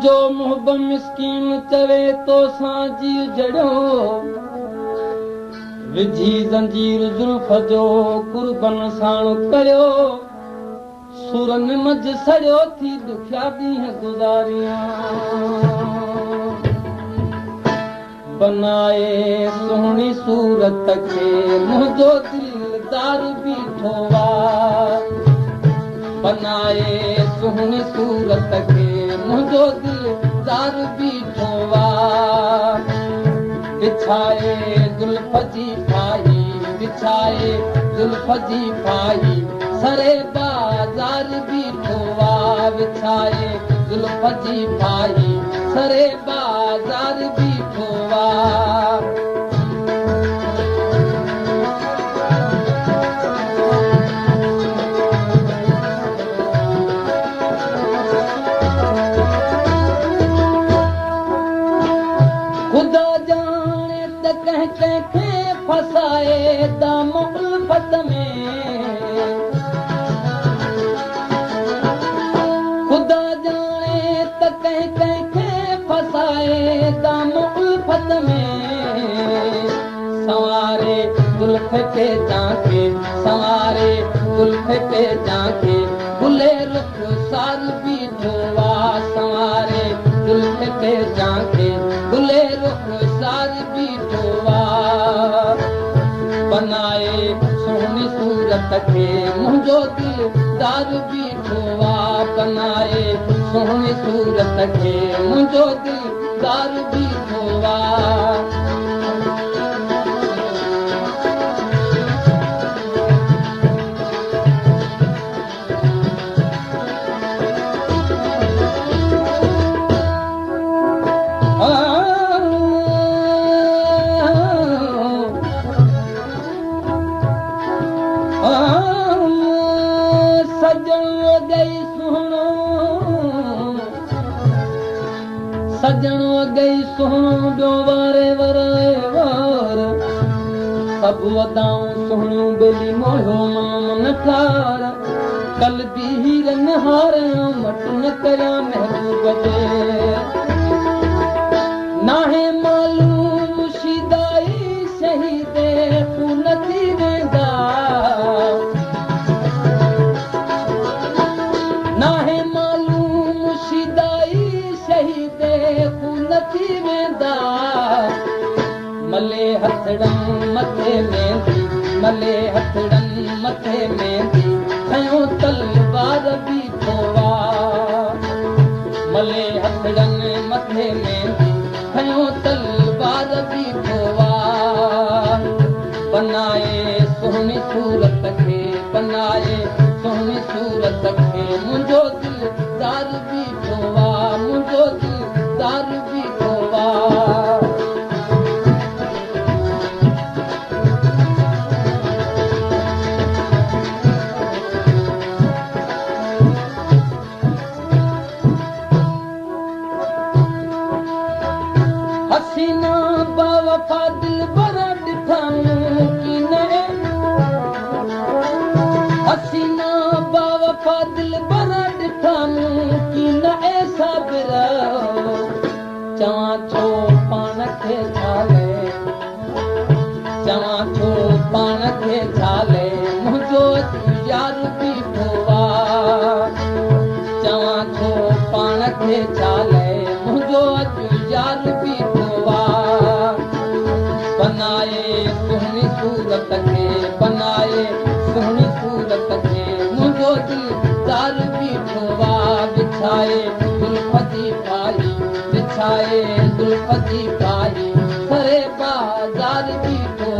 मुंहिंजो मुहब मिस्कीन चवे तो सां जी जड़ो विझी ज़ंजीर ज़ुल्फ जो कुर्बन साण कयो सुरन मज सड़ियो थी दुखिया ॾींहं गुज़ारियां बनाए सुहिणी सूरत खे मुंहिंजो दिलदार बीठो बनाए सुहिणी सूरत खे मुंहिंजो दिलदार बीठो बिछाए जुल्फ जी फाही बिछाए जुल्फ जी फाही सरे बाज़ार बीठो बिछाए जुल्फ जी फाही सरे बाज़ार बीठो ख़ुदा जाने त कंहिंखे फसाए दाम उल्फत में ख़ुदा जाने त कंहिंखे फसाए दाम उल्फत में सवारे जुल्फ पे जाके सवारे जुल्फ पे जाके गुले रुखसार बीठो सवारे जुल्फ पे जाके गुले रुखसार बीठो बनाए सुहिणी सूरत खे मुंहिंजो दिलदार बीठो बनाए सुहिणी सूरत खे मुंहिंजो दिलदार बीठो सजणो गई सुहिणो ॿियो वारे वराए वार सभु वधाऊं सुहिणियूं बेली मोहियो माम न ठार कल बि हीरन हारियां मट न करियां महबूब जे नाहे मालूम शिदाई शहीदे खून थी वेंदा नाहे मालूम शिदाई शहीदे खून थी वेंदा मले हथड़नि मथे मेंदी मले हथड़नि मथे मेंदी खयों तलवार बीठो मले हथड़नि मथे मेंदी खयों तलवार बीठो बनाए सुहिणी सूरत खे बनाए सुहिणी सूरत खे मुंहिंजो दिलदार बीठो मुंहिंजो दिलदार बीठो हसीना बावफा दिल भरा ॾिठाऊं की न हसीना बावफा दिल भरा ॾिठाऊं की न ऐसा बिरा चवां छो पाण खे छाले चवां छो पाण खे छाले मुंहिंजो यार बीठो चवां छो पाण खे छाले मुंहिंजो यार बीठो बनाए सुहिणी सूरत खे बनाए सुहिणी सूरत खे मुंहिंजो दिलदार बीठो बिछाए जुल्फ जी फाही बिछाए जुल्फ जी फाही सरे बाज़ार बीठो